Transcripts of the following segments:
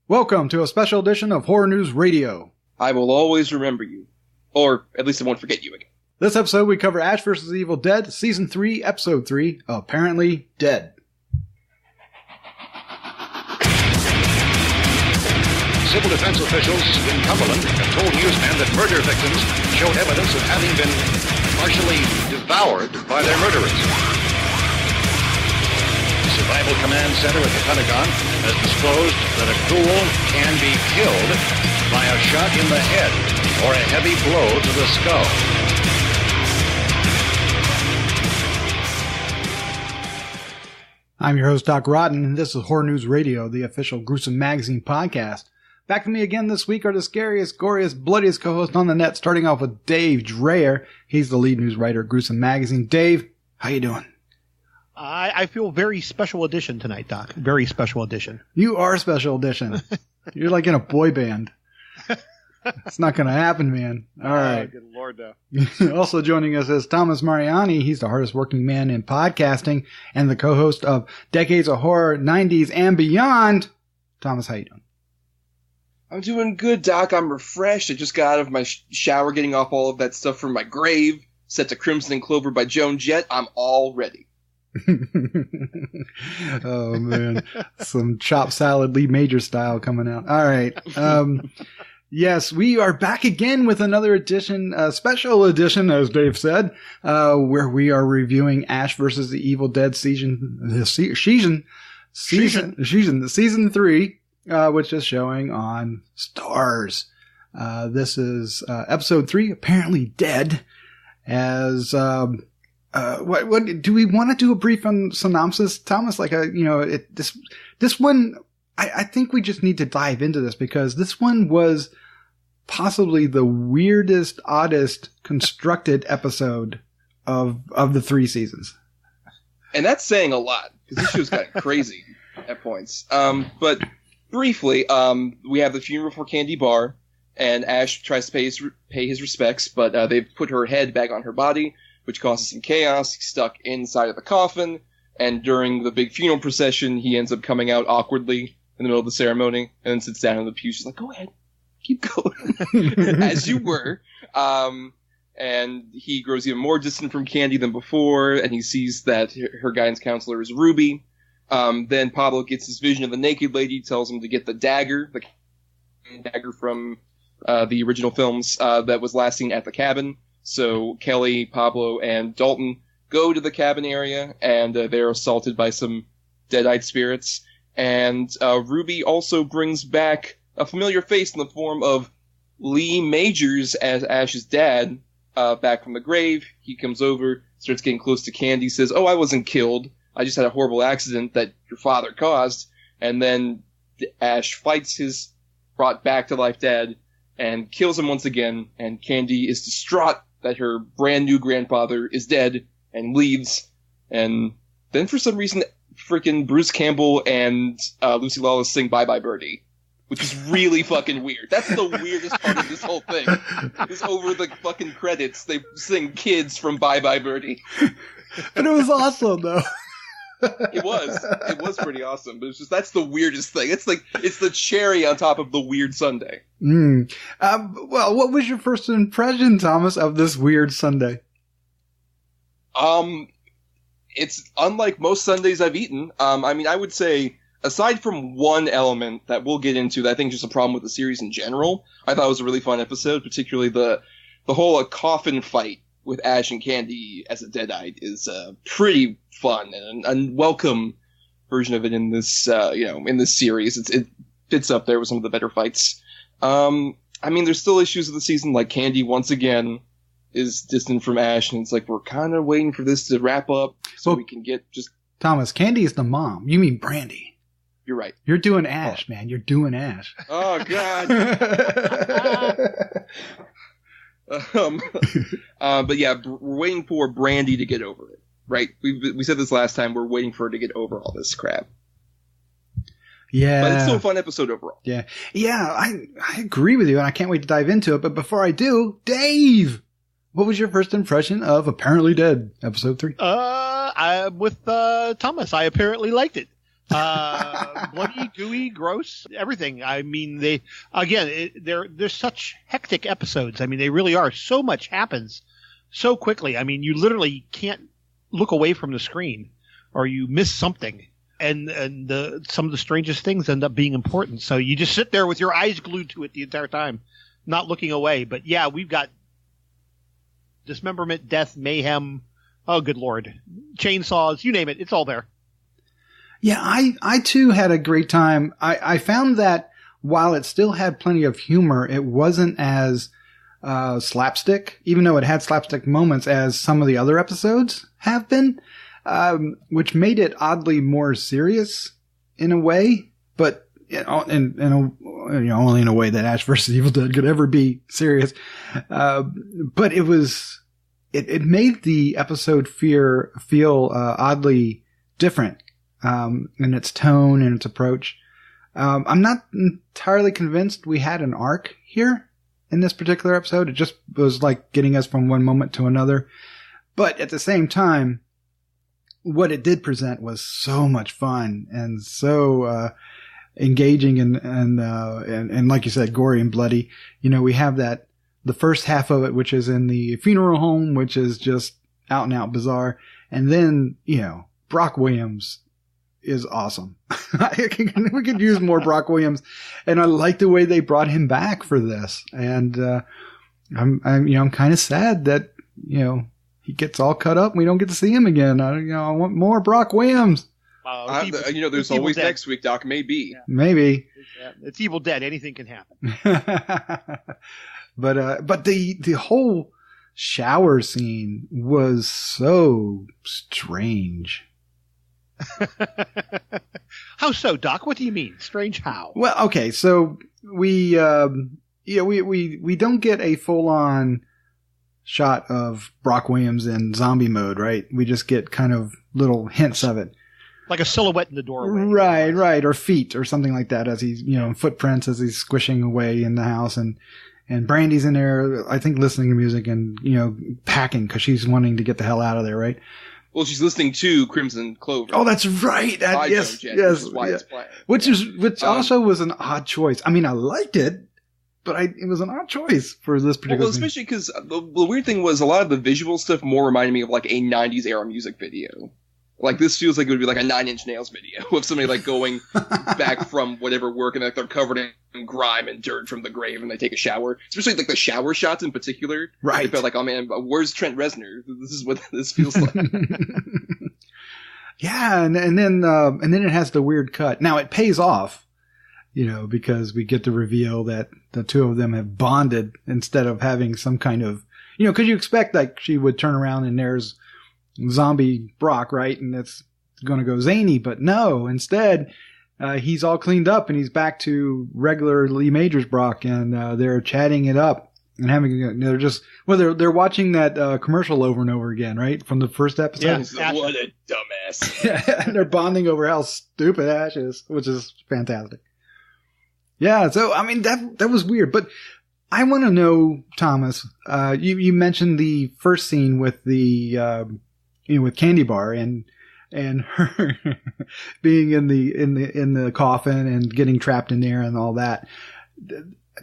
Welcome to a special edition of Horror News Radio. I will always remember you. Or, at least I won't forget you again. This episode we cover Ash vs. Evil Dead, Season 3, Episode 3, Apparently Dead. Civil defense officials in Cumberland have told newsmen that murder victims showed evidence of having been partially devoured by their murderers. The Survival Command Center at the Pentagon has disclosed that a ghoul can be killed by a shot in the head or a heavy blow to the skull. I'm your host, Doc Rodden, and this is Horror News Radio, the official gruesome magazine podcast. Back to me again this week are the scariest, goriest, bloodiest co-host on the net, starting off with Dave Dreher. He's the lead news writer at Gruesome Magazine. Dave, how you doing? I feel very special edition tonight, Doc. Very special edition. You are special edition. You're like in a boy band. It's not going to happen, man. All right. Oh, good Lord, though. Also joining us is Thomas Mariani. He's the hardest working man in podcasting and the co-host of Decades of Horror, 90s and Beyond. Thomas, how you doing? I'm doing good, Doc. I'm refreshed. I just got out of my shower getting off all of that stuff from my grave. Set to Crimson and Clover by Joan Jett. I'm all ready. Oh, man. Some chopped salad Lee Major style coming out. All right. Yes, we are back again with another edition, special edition, as Dave said, where we are reviewing Ash vs. the Evil Dead season 3, which is showing on Starz. This is episode 3, Apparently Dead. As what do we want to do a brief synopsis, Thomas? Like this one. I think we just need to dive into this because this one was possibly the weirdest, oddest constructed episode of the 3 seasons. And that's saying a lot, because this show's kind of crazy at points. But briefly, we have the funeral for Candy Barr, and Ash tries to pay his respects, but they've put her head back on her body, which causes some chaos. He's stuck inside of the coffin, and during the big funeral procession, he ends up coming out awkwardly in the middle of the ceremony, and then sits down in the pew. She's like, go ahead, keep going, as you were. And he grows even more distant from Candy than before, and he sees that her guidance counselor is Ruby. Then Pablo gets his vision of the naked lady, tells him to get the dagger from the original films that was last seen at the cabin. So Kelly, Pablo, and Dalton go to the cabin area, and they're assaulted by some dead-eyed spirits. And Ruby also brings back a familiar face in the form of Lee Majors as Ash's dad, back from the grave. He comes over, starts getting close to Candy, says, "Oh, I wasn't killed. I just had a horrible accident that your father caused." And then Ash fights his brought back to life dad and kills him once again. And Candy is distraught that her brand new grandfather is dead and leaves. And then for some reason, freaking Bruce Campbell and Lucy Lawless sing Bye Bye Birdie, which is really fucking weird. That's the weirdest part of this whole thing. Is over the fucking credits, they sing Kids from Bye Bye Birdie. But it was awesome, though. It was pretty awesome, but it's just, that's the weirdest thing. It's the cherry on top of the weird Sunday. Well, what was your first impression, Thomas, of this weird Sunday? It's unlike most Sundays I've eaten. I would say, aside from one element that we'll get into that I think is just a problem with the series in general, I thought it was a really fun episode, particularly the whole coffin fight with Ash and Candy as a dead-eyed is pretty fun and an unwelcome version of it in this in this series. It fits up there with some of the better fights. There's still issues of the season, like Candy once again is distant from Ash, and it's like we're kind of waiting for this to wrap up so we can get just... Thomas, Candy is the mom. You mean Brandy. You're right. You're doing Ash, man. You're doing Ash. Oh, God. But yeah, we're waiting for Brandy to get over it, right? We said this last time. We're waiting for her to get over all this crap. Yeah. But it's still a fun episode overall. Yeah. Yeah, I agree with you, and I can't wait to dive into it. But before I do, Dave, what was your first impression of Apparently Dead, episode 3? With Thomas, I apparently liked it. Bloody, gooey, gross, everything. I mean, they're such hectic episodes. I mean, they really are. So much happens so quickly. I mean, you literally can't look away from the screen or you miss something. And some of the strangest things end up being important. So you just sit there with your eyes glued to it the entire time, not looking away. But yeah, we've got dismemberment, death, mayhem. Oh, good Lord. Chainsaws, you name it. It's all there. Yeah, I too had a great time. I found that while it still had plenty of humor, it wasn't as slapstick, even though it had slapstick moments, as some of the other episodes have been, which made it oddly more serious in a way, but only in a way that Ash vs. Evil Dead could ever be serious. But it made the episode feel oddly different in its tone and its approach. I'm not entirely convinced we had an arc here in this particular episode. It just was like getting us from one moment to another. But at the same time, what it did present was so much fun and so engaging and like you said, gory and bloody. You know, we have the first half of it, which is in the funeral home, which is just out and out bizarre. And then, you know, Brock Williams is awesome. We could use more Brock Williams, and I like the way they brought him back for this. And I'm kind of sad that, you know, he gets all cut up and we don't get to see him again. I want more Brock Williams. There's always next week, Doc. Maybe. Yeah. Maybe. It's Evil Dead. Anything can happen. But the whole shower scene was so strange. How so, Doc? What do you mean? Strange how? Well, okay, so we don't get a full on shot of Brock Williams in zombie mode, right? We just get kind of little hints of it. Like a silhouette in the doorway. Right. Or feet or something like that as he's, footprints as he's squishing away in the house. And Brandy's in there, I think, listening to music and, packing because she's wanting to get the hell out of there, right? Well, she's listening to Crimson Clover. Oh, that's right. Yes. Which is why it's playing. Which also was an odd choice. I mean, I liked it, but it was an odd choice for this particular scene. Especially because the weird thing was a lot of the visual stuff more reminded me of like a 90s era music video. Like, this feels like it would be like a 9 Inch Nails video of somebody like going back from whatever work and like they're covered in grime and dirt from the grave and they take a shower. Especially like the shower shots in particular. Right. I felt like, oh man, where's Trent Reznor? This is what this feels like. Yeah, and then it has the weird cut. Now it pays off, because we get to reveal that the two of them have bonded instead of having some kind of, because you expect like she would turn around and there's zombie Brock, right? And it's going to go zany, but no, instead, he's all cleaned up and he's back to regular Lee Majors Brock, and they're chatting it up and they're watching that commercial over and over again, right? From the first episode. Yeah, what a dumbass. And they're bonding over how stupid Ash is, which is fantastic. Yeah, so, I mean, that was weird, but I want to know, Thomas, you mentioned the first scene with the, with Candy Bar and her being in the coffin and getting trapped in there and all that.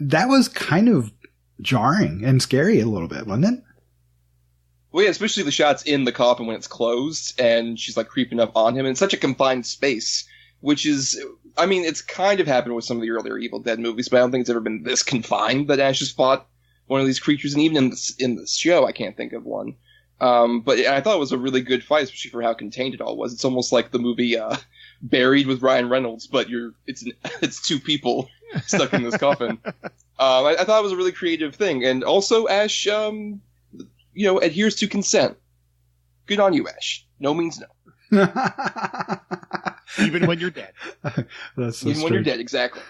That was kind of jarring and scary a little bit, wasn't it? Well, yeah, especially the shots in the coffin when it's closed and she's like creeping up on him in such a confined space, which is, I mean, it's kind of happened with some of the earlier Evil Dead movies, but I don't think it's ever been this confined that Ash has fought one of these creatures, and even in the show, I can't think of one. But I thought it was a really good fight, especially for how contained it all was. It's almost like the movie Buried with Ryan Reynolds, but it's two people stuck in this coffin. I thought it was a really creative thing, and also Ash, adheres to consent. Good on you, Ash. No means no. Even when you're dead. That's so Even when you're dead, exactly.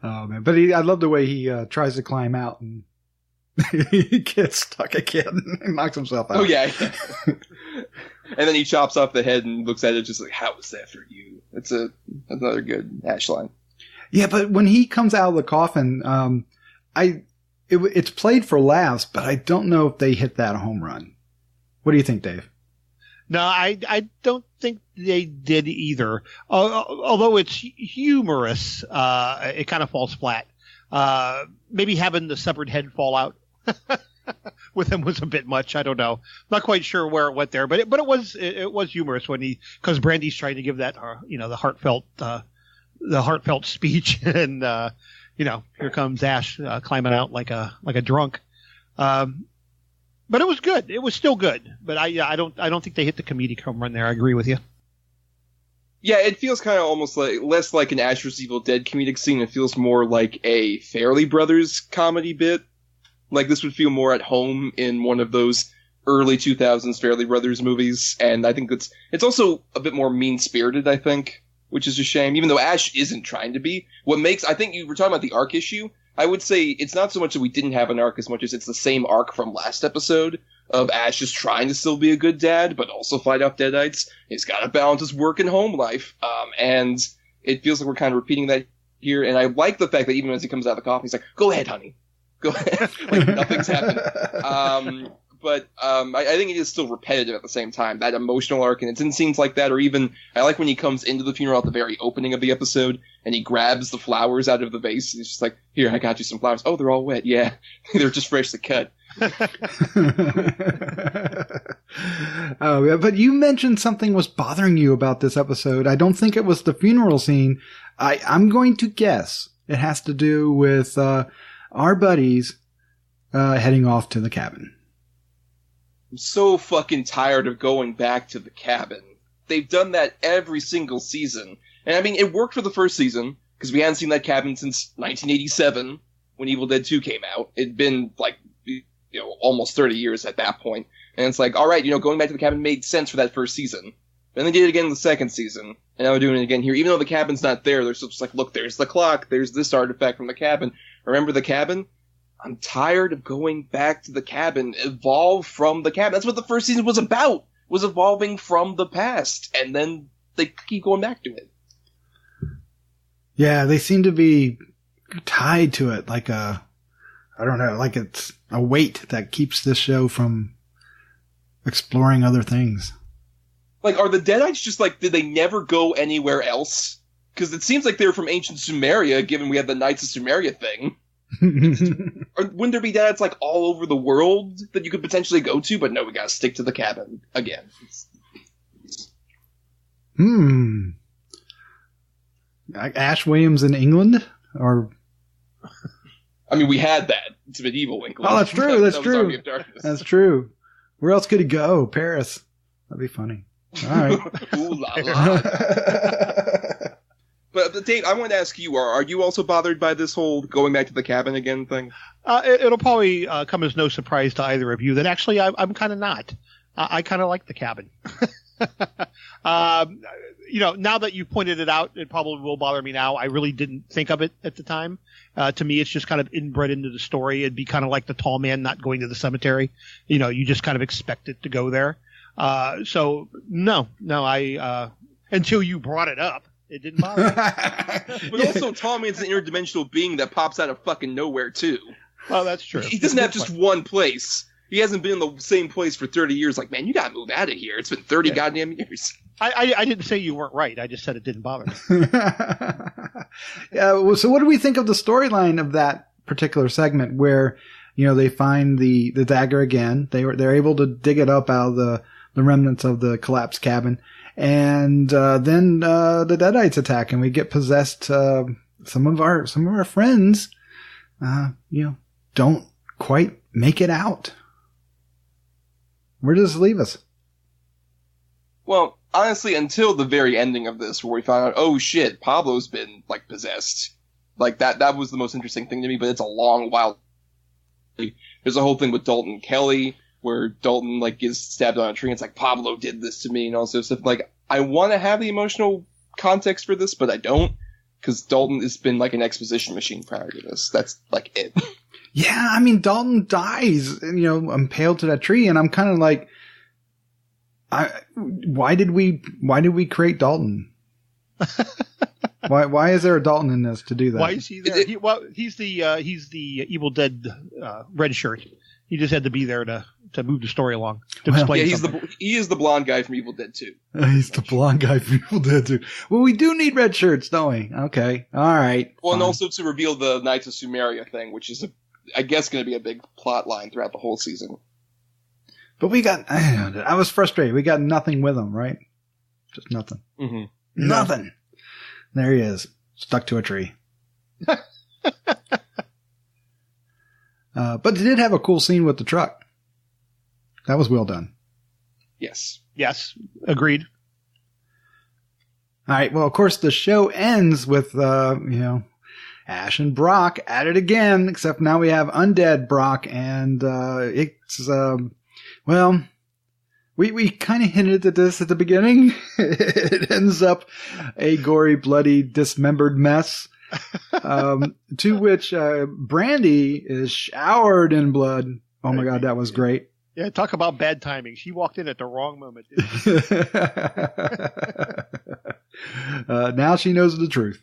Oh man! But I love the way he tries to climb out and he gets stuck again and knocks himself out. Oh yeah. And then he chops off the head and looks at it just like, "How was that for you?" That's another good Ash line. Yeah, but when he comes out of the coffin, it's played for laughs, but I don't know if they hit that home run. What do you think, Dave? No, I don't think they did either. Although it's humorous, it kind of falls flat. Maybe having the severed head fall out with him was a bit much. I don't know. Not quite sure where it went there, but it was humorous because Brandy's trying to give that the heartfelt speech, and here comes Ash climbing out like a drunk. But it was good. It was still good. But I don't think they hit the comedic home run there. I agree with you. Yeah, it feels kind of almost like less like an Ash vs. Evil Dead comedic scene. It feels more like a Farrelly Brothers comedy bit. Like this would feel more at home in one of those early 2000s Farrelly Brothers movies. And I think it's also a bit more mean-spirited, I think, which is a shame. Even though Ash isn't trying to be. I think you were talking about the arc issue. I would say it's not so much that we didn't have an arc as much as it's the same arc from last episode of Ash just trying to still be a good dad, but also fight off Deadites. He's got to balance his work and home life. And it feels like we're kind of repeating that here. And I like the fact that even as he comes out of the coffin, he's like, go ahead, honey. Go ahead. Like nothing's happened. But I think it is still repetitive at the same time, that emotional arc, and it's in scenes like that, or even, I like when he comes into the funeral at the very opening of the episode, and he grabs the flowers out of the vase, and he's just like, here, I got you some flowers. Oh, they're all wet. Yeah. They're just freshly cut. Oh, yeah, but you mentioned something was bothering you about this episode. I don't think it was the funeral scene. I'm going to guess it has to do with our buddies heading off to the cabin. I'm so fucking tired of going back to the cabin. They've done that every single season. And I mean, it worked for the first season, because we hadn't seen that cabin since 1987, when Evil Dead 2 came out. It'd been, like, almost 30 years at that point. And it's like, alright, going back to the cabin made sense for that first season. Then they did it again in the second season. And now they're doing it again here. Even though the cabin's not there, they're still just like, look, there's the clock, there's this artifact from the cabin. Remember the cabin? I'm tired of going back to the cabin. Evolve from the cabin. That's what the first season was about. Was evolving from the past. And then they keep going back to it. Yeah, they seem to be tied to it like I don't know, like it's a weight that keeps this show from exploring other things. Like, are the Deadites just like, did they never go anywhere else? Because it seems like they're from ancient Sumeria, given we have the Knights of Sumeria thing. Or wouldn't there be Deadites like all over the world that you could potentially go to? But no, we gotta stick to the cabin again. Ash Williams in England? Or I mean, we had that. It's medieval England. Oh, that's true. That's that true. Army of Darkness. That's true. Where else could he go? Paris. That'd be funny. All right. Ooh la la. But Dave, I wanted to ask you: Are you also bothered by this whole going back to the cabin again thing? It'll probably come as no surprise to either of you that actually I'm kind of not. I kind of like the cabin. Now that you've pointed it out, it probably will bother me now. I really didn't think of it at the time. To me, it's just kind of inbred into the story. It'd be kind of like the tall man not going to the cemetery. You just kind of expect it to go there. So no, until you brought it up, it didn't bother me. But also, tall man's an interdimensional being that pops out of fucking nowhere too. Oh, that's true. He doesn't have just one place. He hasn't been in the same place for 30 years. Like, man, you gotta move out of here. It's been 30 goddamn years. I didn't say you weren't right. I just said it didn't bother me. Yeah. So what do we think of the storyline of that particular segment where, they find the dagger again? They're able to dig it up out of the remnants of the collapsed cabin. And, then, the Deadites attack and we get possessed. Some of our friends, don't quite make it out. Where does this leave us? Well, honestly, until the very ending of this, where we found out, oh shit, Pablo's been, like, possessed. Like, that was the most interesting thing to me, but it's a long while. There's a whole thing with Dalton Kelly, where Dalton, like, gets stabbed on a tree, and it's like, Pablo did this to me, and all this stuff. Like, I want to have the emotional context for this, but I don't, because Dalton has been, like, an exposition machine prior to this. That's, like, it. Yeah, I mean, Dalton dies, impaled to that tree, and I'm kind of like, why did we create Dalton? Why is there a Dalton in this to do that? Why is he there? He's the Evil Dead red shirt. He just had to be there to move the story along. To explain he is the blonde guy from Evil Dead 2. He's the blonde guy from Evil Dead 2. Well, we do need red shirts, don't we? Okay. All right. Well, and also to reveal the Knights of Sumeria thing, which is, I guess, going to be a big plot line throughout the whole season. But I was frustrated. We got nothing with him, right? Just nothing. Mm-hmm. Nothing. There he is, stuck to a tree. But they did have a cool scene with the truck. That was well done. Yes. Yes. Agreed. All right. Well, of course, the show ends with, Ash and Brock at it again, except now we have undead Brock, and it's, we kind of hinted at this at the beginning. It ends up a gory, bloody, dismembered mess. To which Brandy is showered in blood. Oh my God, that was great. Yeah, talk about bad timing. She walked in at the wrong moment. Now she knows the truth.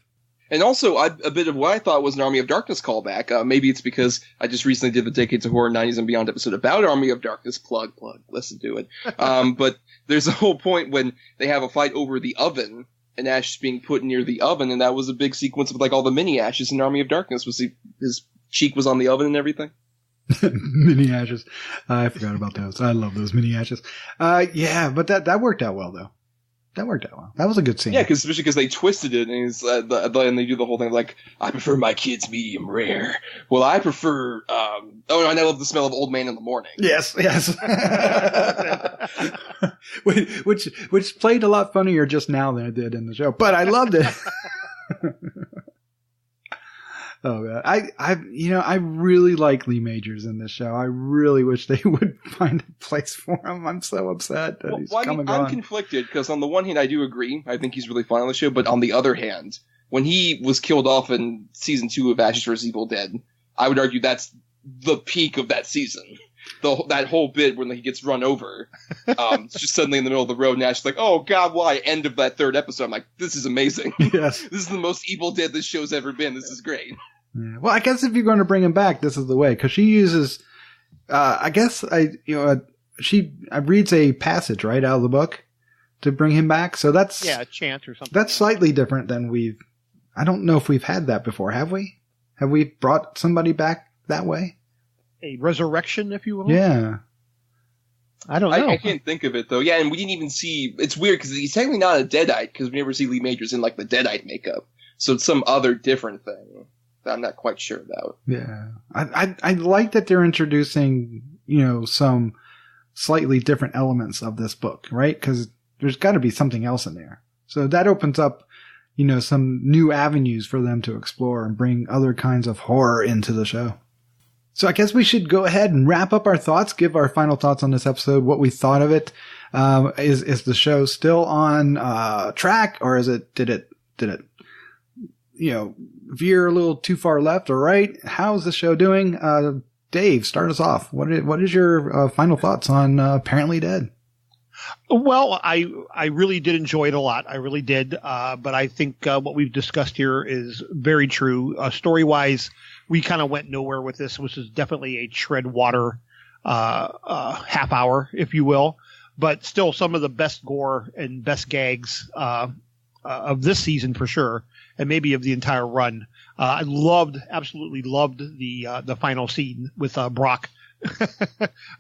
And also, a bit of what I thought was an Army of Darkness callback. Maybe it's because I just recently did the Decades of Horror 90s and Beyond episode about Army of Darkness. Plug, listen to it. But there's a whole point when they have a fight over the oven, and Ash is being put near the oven, and that was a big sequence of like all the mini Ashes in Army of Darkness. His cheek was on the oven and everything. Mini Ashes. I forgot about those. I love those mini Ashes. Yeah, but that worked out well, though. That worked out well. That was a good scene. Yeah, especially because they twisted it, and they do the whole thing like, I prefer my kids medium rare. Well, I prefer, and I love the smell of Old Man in the Morning. Yes. which played a lot funnier just now than it did in the show, but I loved it. Oh God. I really like Lee Majors in this show. I really wish they would find a place for him. I'm so upset that he's come and gone. I'm conflicted because on the one hand I do agree. I think he's really fun on the show, but on the other hand, when he was killed off in season 2 of Ashes vs. Evil Dead, I would argue that's the peak of that season. That whole bit when he gets run over, just suddenly in the middle of the road, and Ash is like, "Oh God, why?" End of that 3rd episode. I'm like, "This is amazing. Yes, this is the most Evil Dead this show's ever been. This is great." Yeah. Well, I guess if you're going to bring him back, this is the way, because she uses, she reads a passage right out of the book to bring him back. So that's a chant or something. That's slightly different than I don't know if we've had that before, have we? Have we brought somebody back that way? A resurrection, if you will? Yeah. I don't know. I can't think of it, though. Yeah, and we didn't even see... It's weird, because he's technically not a Deadite, because we never see Lee Majors in, like, the Deadite makeup. So it's some other different thing that I'm not quite sure about. Yeah. I like that they're introducing, some slightly different elements of this book, right? Because there's got to be something else in there. So that opens up, some new avenues for them to explore and bring other kinds of horror into the show. So I guess we should go ahead and wrap up our thoughts, give our final thoughts on this episode, what we thought of it. Is the show still on track, or did it veer a little too far left or right? How's the show doing? Dave, start us off. What is your final thoughts on Apparently Dead? Well, I really did enjoy it a lot. I really did. But I think what we've discussed here is very true. Story-wise, we kind of went nowhere with this. This is definitely a tread water half hour, if you will. But still some of the best gore and best gags of this season for sure, and maybe of the entire run. I absolutely loved the final scene with Brock.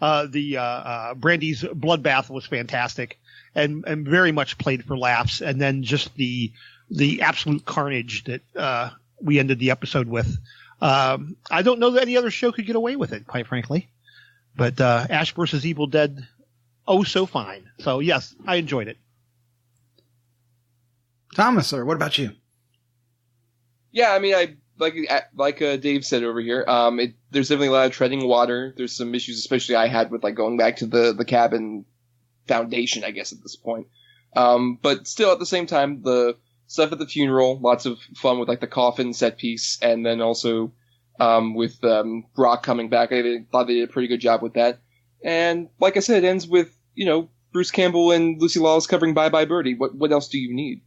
Brandy's bloodbath was fantastic and very much played for laughs. And then just the absolute carnage that we ended the episode with. I don't know that any other show could get away with it, quite frankly. But Ash vs. Evil Dead, oh so fine. So yes, I enjoyed it. Thomas, sir, what about you? Yeah, I mean, I like Dave said over here. There's definitely a lot of treading water. There's some issues, especially I had with like going back to the cabin foundation, I guess at this point. But still, at the same time, the stuff at the funeral, lots of fun with like the coffin set piece, and then also with Brock coming back. I thought they did a pretty good job with that. And like I said, it ends with Bruce Campbell and Lucy Lawless covering Bye Bye Birdie. What else do you need?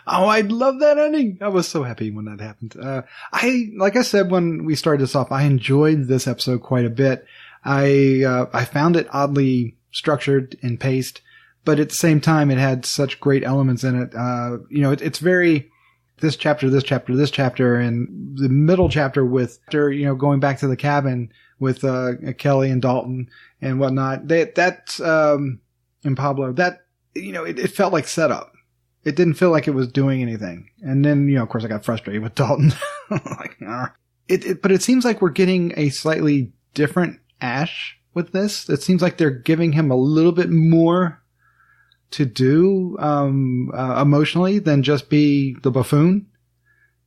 Oh, I love that ending. I was so happy when that happened. Like I said when we started this off, I enjoyed this episode quite a bit. I found it oddly structured and paced, but at the same time, it had such great elements in it. It's very this chapter, and the middle chapter with, going back to the cabin with Kelly and Dalton and whatnot. That's and Pablo. That it felt like setup. It didn't feel like it was doing anything. And then of course, I got frustrated with Dalton. But it seems like we're getting a slightly different Ash with this. It seems like they're giving him a little bit more to do emotionally than just be the buffoon,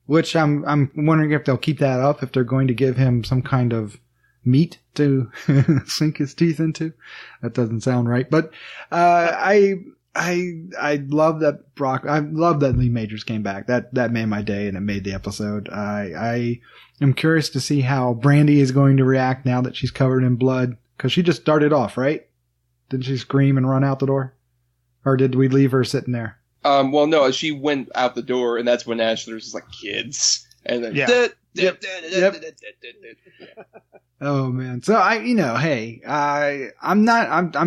which I'm wondering if they'll keep that up, if they're going to give him some kind of meat to sink his teeth into. That doesn't sound right, but I love that I love that Lee Majors came back. That made my day, and it made the episode. I am curious to see how Brandy is going to react now that she's covered in blood, because she just darted off, right? Didn't she scream and run out the door? Or did we leave her sitting there? Well, no, she went out the door, and that's when Ash, there's just like kids. And then, yeah. Yep. Oh man. So I'm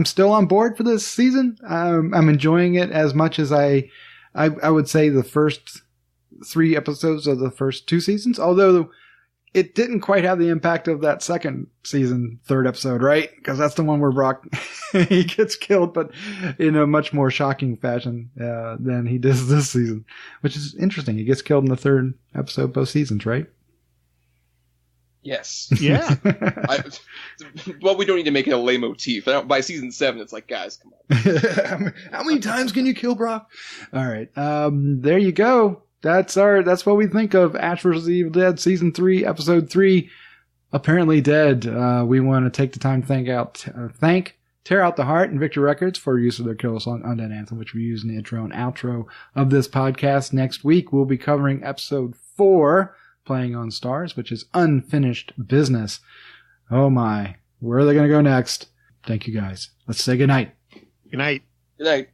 still on board for this season. I'm enjoying it as much as I would say the first 3 episodes of the first 2 seasons, although it didn't quite have the impact of that second season, 3rd episode, right? Because that's the one where Brock, he gets killed, but in a much more shocking fashion than he does this season, which is interesting. He gets killed in the 3rd episode both seasons, right? Yes. Yeah. Well, we don't need to make it a leitmotif. By season 7, it's like, guys, come on. How many times can you kill Brock? All right. There you go. That's what we think of Ash vs. Evil Dead Season 3, Episode 3, Apparently Dead. We want to take the time to thank Tear Out the Heart and Victor Records for use of their killer song, Undead Anthem, which we use in the intro and outro of this podcast. Next week, we'll be covering Episode 4, Playing on Starz, which is Unfinished Business. Oh my. Where are they going to go next? Thank you guys. Let's say goodnight. Good night. Good night.